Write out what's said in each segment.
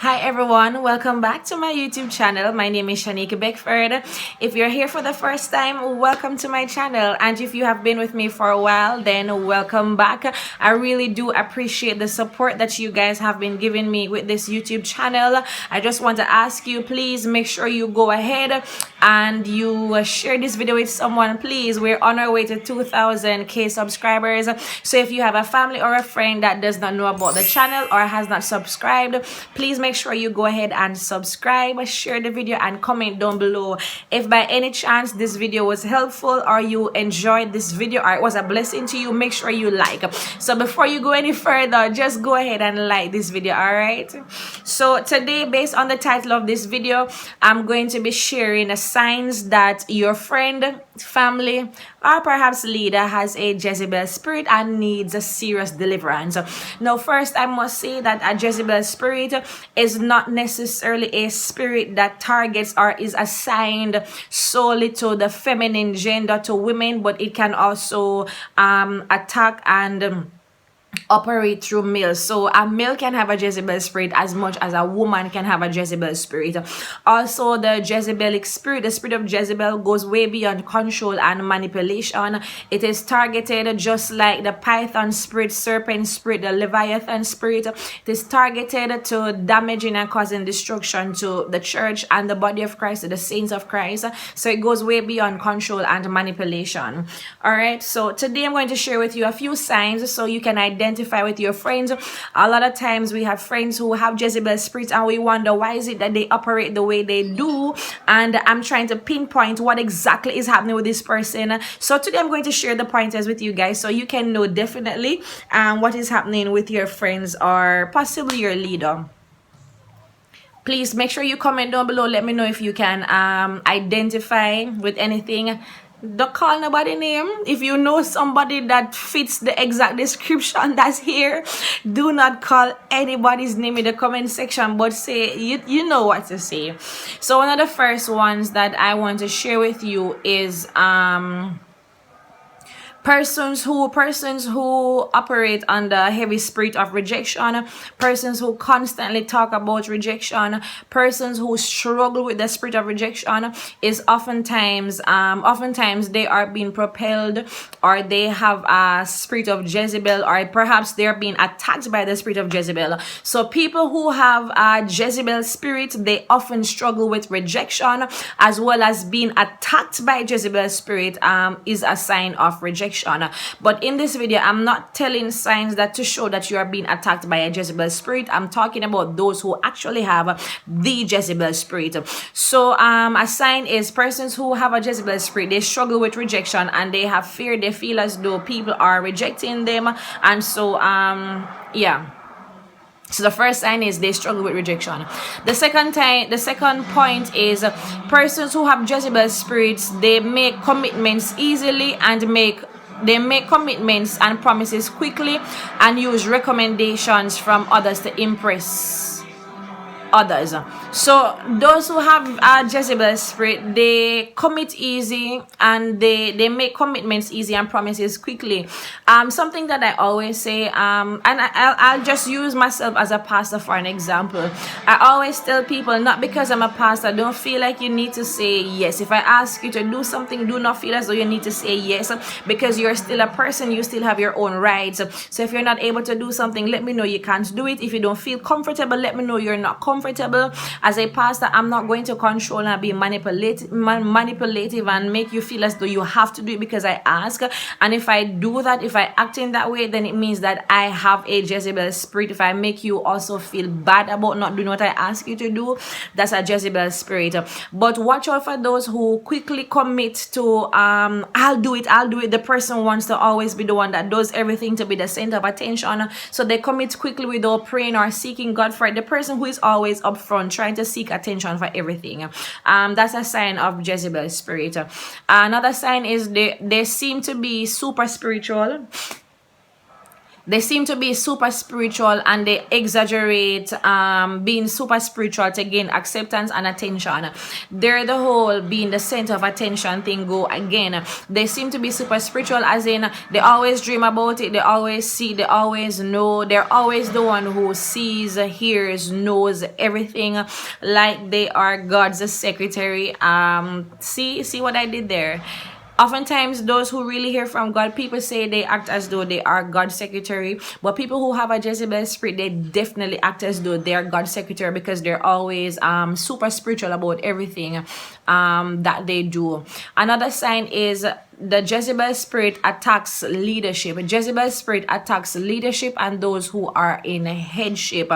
Hi everyone, welcome back to my YouTube channel. My name is Shanique Beckford. If you're here for the first time, welcome to my channel. And if you have been with me for a while, then welcome back. I really do appreciate the support that you guys have been giving me with this YouTube channel. I just want to ask you, please make sure you go ahead and you share this video with someone. Please, we're on our way to 2,000k subscribers. So if you have a family or a friend that does not know about the channel or has not subscribed, please make sure you go ahead and subscribe, share the video, and comment down below if by any chance this video was helpful or you enjoyed this video or it was a blessing to you. Make sure you like. So before you go any further, just go ahead and like this video. All right, so today, based on the title of this video, I'm going to be sharing the signs that your friend, family, or perhaps leader has a Jezebel spirit and needs a serious deliverance. Now first, I must say that a Jezebel spirit is not necessarily a spirit that targets or is assigned solely to the feminine gender, to women, but it can also attack and operate through males. So a male can have a Jezebel spirit as much as a woman can have a Jezebel spirit. Also, the Jezebelic spirit, the spirit of Jezebel, goes way beyond control and manipulation. It is targeted just like the python spirit, serpent spirit, the leviathan spirit. It is targeted to damaging and causing destruction to the church and the body of Christ, to the saints of Christ. So it goes way beyond control and manipulation. All right, so today I'm going to share with you a few signs so you can identify with your friends. A lot of times we have friends who have Jezebel spirits and we wonder why is it that they operate the way they do, and I'm trying to pinpoint what exactly is happening with this person. So today I'm going to share the pointers with you guys so you can know definitely what is happening with your friends or possibly your leader. Please make sure you comment down below. Let me know if you can identify with anything. Don't call nobody name. If you know somebody that fits the exact description that's here, do not call anybody's name in the comment section, but say you know what to say. So one of the first ones that I want to share with you is persons who operate under heavy spirit of rejection, persons who constantly talk about rejection, persons who struggle with the spirit of rejection, is oftentimes they are being propelled or they have a spirit of Jezebel, or perhaps they're being attacked by the spirit of Jezebel. So people who have a Jezebel spirit, they often struggle with rejection as well as being attacked by Jezebel spirit is a sign of rejection. But in this video, I'm not telling signs that to show that you are being attacked by a Jezebel spirit. I'm talking about those who actually have the Jezebel spirit. So a sign is persons who have a Jezebel spirit, they struggle with rejection and they have fear. They feel as though people are rejecting them, and so yeah. So the first sign is they struggle with rejection. The second point is persons who have Jezebel spirits, they make commitments easily and they make commitments and promises quickly and use recommendations from others to impress others. So those who have a Jezebel spirit, they commit easy and they make commitments easy and promises quickly. Something that I always say, and I'll just use myself as a pastor for an example. I always tell people, not because I'm a pastor, don't feel like you need to say yes. If I ask you to do something, do not feel as though you need to say yes, because you're still a person, you still have your own rights. So if you're not able to do something, let me know you can't do it. If you don't feel comfortable, let me know you're not comfortable. As a pastor, I'm not going to control and be manipulative and make you feel as though you have to do it because I ask. And if I do that, if I act in that way, then it means that I have a Jezebel spirit. If I make you also feel bad about not doing what I ask you to do, that's a Jezebel spirit. But watch out for those who quickly commit to I'll do it. The person wants to always be the one that does everything, to be the center of attention. So they commit quickly without praying or seeking God for it. The person who is always up front trying to seek attention for everything, that's a sign of Jezebel spirit. Another sign is they seem to be super spiritual. they seem to be super spiritual, and they exaggerate being super spiritual to gain acceptance and attention. They're the whole being the center of attention thing go again. They seem to be super spiritual, as in they always dream about it, they always see, they always know, they're always the one who sees, hears, knows everything, like they are God's secretary. See what I did there? Oftentimes, those who really hear from God, people say they act as though they are God's secretary. But people who have a Jezebel spirit, they definitely act as though they are God's secretary, because they're always super spiritual about everything that they do. Another sign is the Jezebel spirit attacks leadership. Jezebel spirit attacks leadership and those who are in headship.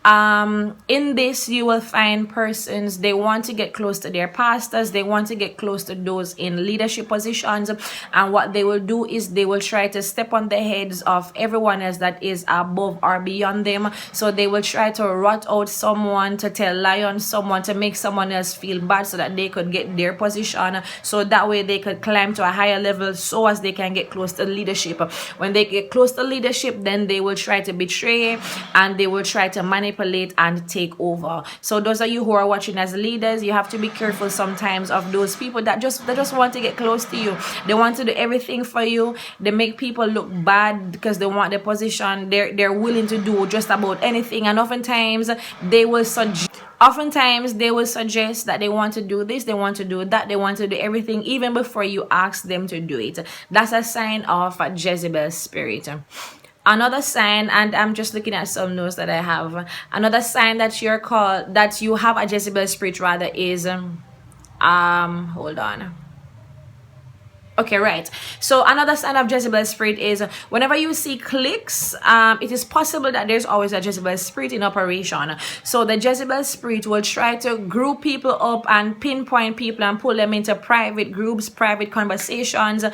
In this, you will find persons, they want to get close to their pastors, they want to get close to those in leadership positions, and what they will do is they will try to step on the heads of everyone else that is above or beyond them. So they will try to rot out someone, to tell lie on someone, to make someone else feel bad so that they could get their position, so that way they could climb to a higher level, so as they can get close to leadership. When they get close to leadership, then they will try to betray, and they will try to manipulate and take over. So those of you who are watching as leaders, you have to be careful sometimes of those people that just want to get close to you. They want to do everything for you. They make people look bad because they want the position. They're willing to do just about anything, and oftentimes they will suggest that they want to do this, they want to do that, they want to do everything even before you ask them to do it. That's a sign of a Jezebel spirit. Another sign, and I'm just looking at some notes that I have, another sign that you have a Jezebel spirit rather is hold on. Okay, right. So another sign of Jezebel spirit is whenever you see cliques, it is possible that there's always a Jezebel spirit in operation. So the Jezebel spirit will try to group people up and pinpoint people and pull them into private groups, private conversations,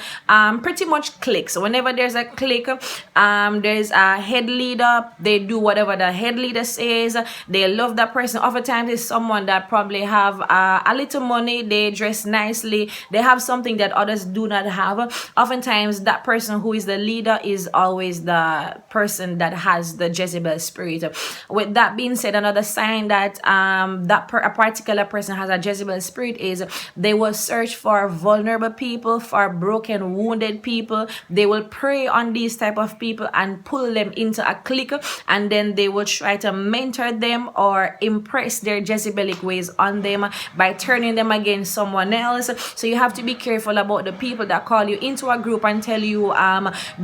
pretty much cliques. So whenever there's a clique, there's a head leader, they do whatever the head leader says. They love that person. Oftentimes it's someone that probably have a little money, they dress nicely, they have something that others do not have. Oftentimes that person who is the leader is always the person that has the Jezebel spirit. With that being said, another sign that a particular person has a Jezebel spirit is they will search for vulnerable people, for broken, wounded people. They will prey on these type of people and pull them into a clique, and then they will try to mentor them or impress their Jezebelic ways on them by turning them against someone else. So you have to be careful about the people that call you into a group and tell you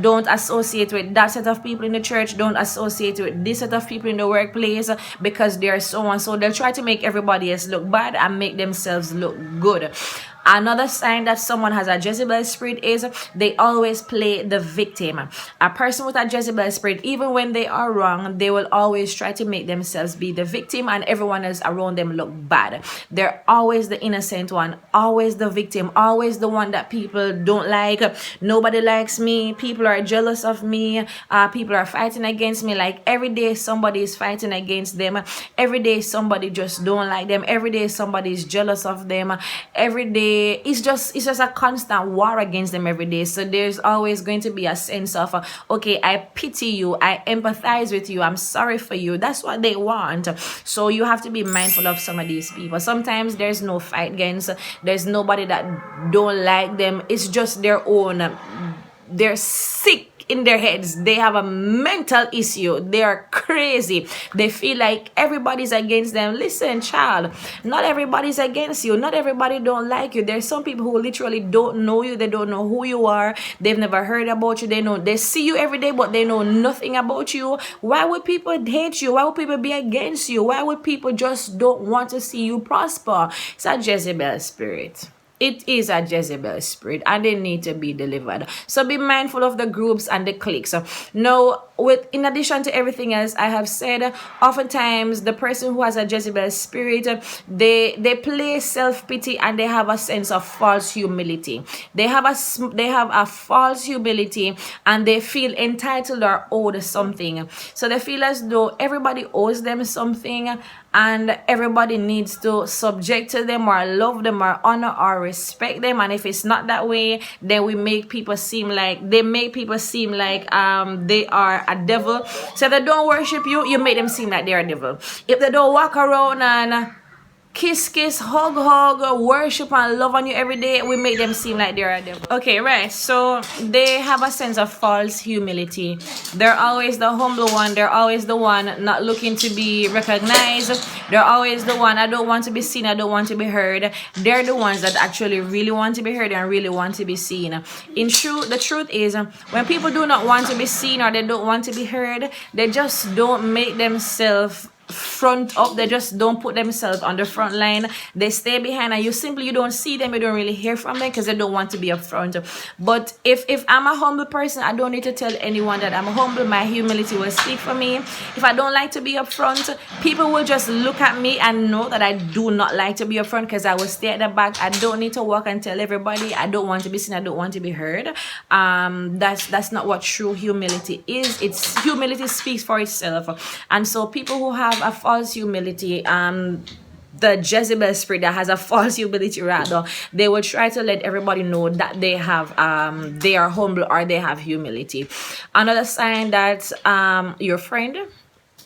don't associate with that set of people in the church, don't associate with this set of people in the workplace, because they're so and so. They'll try to make everybody else look bad and make themselves look good. Another sign that someone has a Jezebel spirit is they always play the victim. A person with a Jezebel spirit, even when they are wrong, they will always try to make themselves be the victim and everyone else around them look bad. They're always the innocent one, always the victim, always the one that people don't like. Nobody likes me, people are jealous of me, people are fighting against me. Like every day somebody is fighting against them, every day somebody just don't like them, every day somebody is jealous of them, every day it's just a constant war against them every day. So there's always going to be a sense of okay, I pity you, I empathize with you, I'm sorry for you. That's what they want. So you have to be mindful of some of these people. Sometimes there's no fight against, there's nobody that don't like them, it's just their own, they're sick in their heads, they have a mental issue, they are crazy, they feel like everybody's against them. Listen, child, not everybody's against you, not everybody don't like you. There's some people who literally don't know you, they don't know who you are, they've never heard about you, they see you every day but they know nothing about you. Why would people hate you? Why would people be against you? Why would people just don't want to see you prosper? It's a Jezebel spirit. It is a Jezebel spirit and they need to be delivered. So be mindful of the groups and the cliques. Now, in addition to everything else I have said, oftentimes the person who has a Jezebel spirit, they play self-pity and they have a sense of false humility. They have a false humility and they feel entitled or owed something. So they feel as though everybody owes them something and everybody needs to subject to them or love them or honor or respect them, and if it's not that way, then they make people seem like they are a devil. So if they don't worship you, you make them seem like they're a devil. If they don't walk around and kiss, hug, worship and love on you every day, we make them seem like they're a devil. Okay, right. So they have a sense of false humility. They're always the humble one. They're always the one not looking to be recognized. They're always the one, I don't want to be seen, I don't want to be heard. They're the ones that actually really want to be heard and really want to be seen. The truth is, when people do not want to be seen or they don't want to be heard, they just don't make themselves front up. They just don't put themselves on the front line. They stay behind, and you don't see them, you don't really hear from them because they don't want to be up front. But if I'm a humble person, I don't need to tell anyone that I'm humble. My humility will speak for me. If I don't like to be up front, people will just look at me and know that I do not like to be up front because I will stay at the back. I don't need to walk and tell everybody I don't want to be seen, I don't want to be heard. That's not what true humility is. Humility speaks for itself. And so people who have a false humility, the Jezebel spirit that has a false humility, rather, they will try to let everybody know that they are humble or they have humility. Another sign that your friend,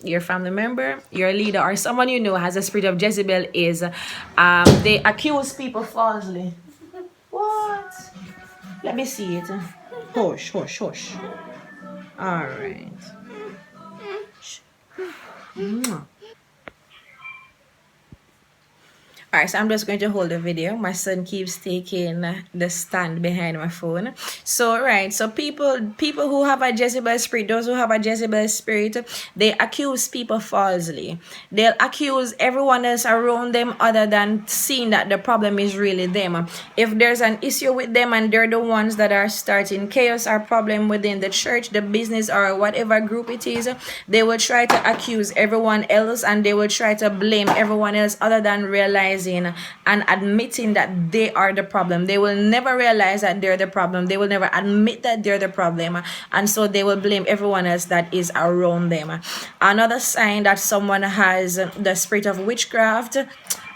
your family member, your leader, or someone you know has a spirit of Jezebel is they accuse people falsely. What? Let me see it. Hush. All right. Alright, so I'm just going to hold the video. My son keeps taking the stand behind my phone. So people who have a Jezebel spirit, those who have a Jezebel spirit, they accuse people falsely. They'll accuse everyone else around them other than seeing that the problem is really them. If there's an issue with them and they're the ones that are starting chaos or problem within the church, the business, or whatever group it is, they will try to accuse everyone else and they will try to blame everyone else other than realizing and admitting that they are the problem. They will never realize that they're the problem. They will never admit that they're the problem, and so they will blame everyone else that is around them. Another sign that someone has the spirit of witchcraft,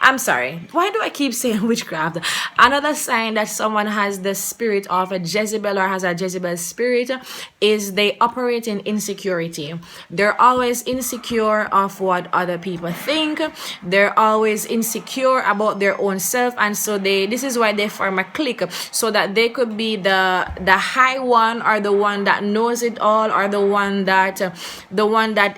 I'm sorry, why do I keep saying witchcraft? Another sign that someone has the spirit of a Jezebel or has a Jezebel spirit is they operate in insecurity. They're always insecure of what other people think. They're always insecure about their own self, and so this is why they form a clique, so that they could be the high one, or the one that knows it all, or the one that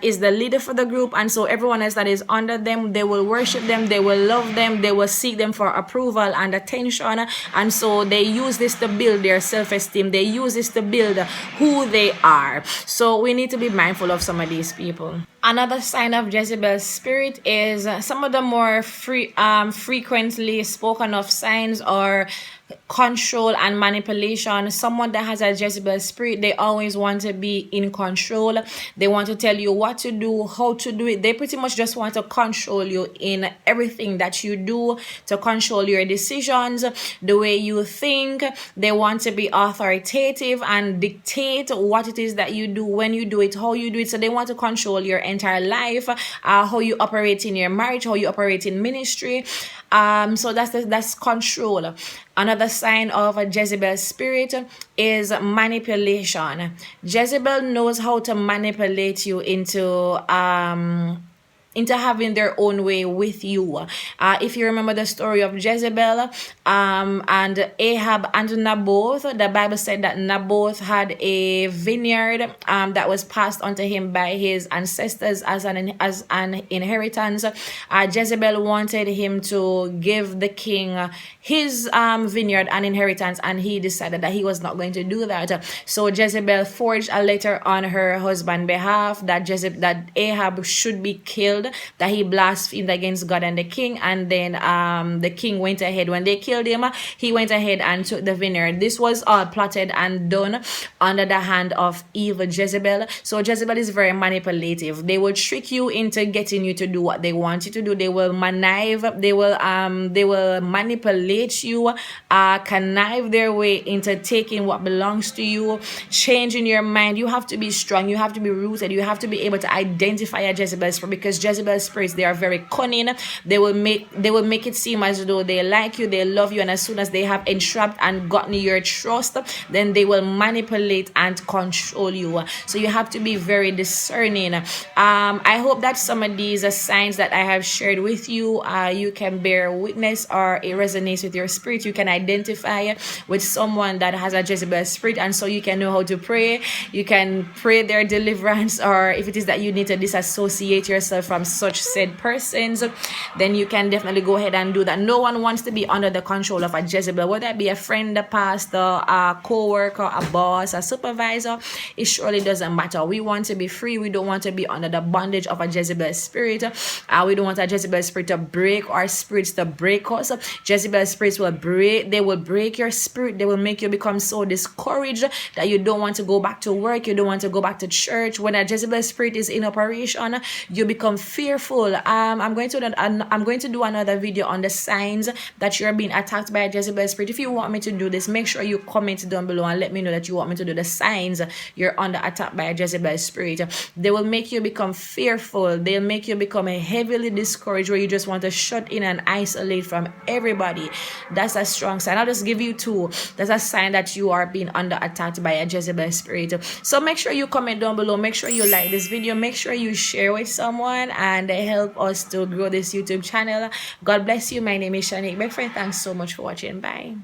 is the leader for the group, and so everyone else that is under them, they will worship them, they will love them, they will seek them for approval and attention, and so they use this to build their self-esteem. They use this to build who they are. So we need to be mindful of some of these people. Another sign of Jezebel's spirit is some of the more frequently spoken of signs or control and manipulation. Someone that has a Jezebel spirit, they always want to be in control. They want to tell you what to do, how to do it. They pretty much just want to control you in everything that you do, to control your decisions, the way you think. They want to be authoritative and dictate what it is that you do, when you do it, how you do it. So they want to control your entire life, how you operate in your marriage, how you operate in ministry. So that's control. Another sign of a Jezebel spirit is manipulation. Jezebel knows how to manipulate you into having their own way with you. If you remember the story of Jezebel and Ahab and Naboth, the Bible said that Naboth had a vineyard that was passed onto him by his ancestors as an inheritance. Jezebel wanted him to give the king his vineyard and inheritance, and he decided that he was not going to do that. So Jezebel forged a letter on her husband's behalf that Ahab should be killed, that he blasphemed against God and the king, and then the king went ahead. When they killed him, he went ahead and took the vineyard. This was all plotted and done under the hand of evil Jezebel. So Jezebel is very manipulative. They will trick you into getting you to do what they want you to do. They will they will manipulate you, connive their way into taking what belongs to you, changing your mind. You have to be strong, you have to be rooted, you have to be able to identify a Jezebel spirit, because Jezebel spirits, they are very cunning. They will make it seem as though they like you, they love you, and as soon as they have entrapped and gotten your trust, then they will manipulate and control you. So you have to be very discerning. I hope that some of these signs that I have shared with you, you can bear witness, or it resonates with your spirit. You can identify with someone that has a Jezebel spirit, and so you can know how to pray. You can pray their deliverance, or if it is that you need to disassociate yourself from such said persons, then you can definitely go ahead and do that. No one wants to be under the control of a Jezebel, whether it be a friend, a pastor, a co-worker, a boss, a supervisor. It surely doesn't matter. We want to be free. We don't want to be under the bondage of a Jezebel spirit. We don't want a Jezebel spirit to break our spirits, to break us. Jezebel spirits will break your spirit. They will make you become so discouraged that you don't want to go back to work. You don't want to go back to church. When a Jezebel spirit is in operation, you become fearful. I'm going to do another video on the signs that you're being attacked by a Jezebel spirit. If you want me to do this, make sure you comment down below and let me know that you want me to do the signs you're under attack by a Jezebel spirit. They will make you become fearful. They'll make you become heavily discouraged, where you just want to shut in and isolate from everybody. That's a strong sign. I'll just give you two. That's a sign that you are being under attack by a Jezebel spirit. So make sure you comment down below. Make sure you like this video. Make sure you share with someone and help us to grow this YouTube channel. God bless you. My name is Shanique Beckford. Thanks so much for watching. Bye.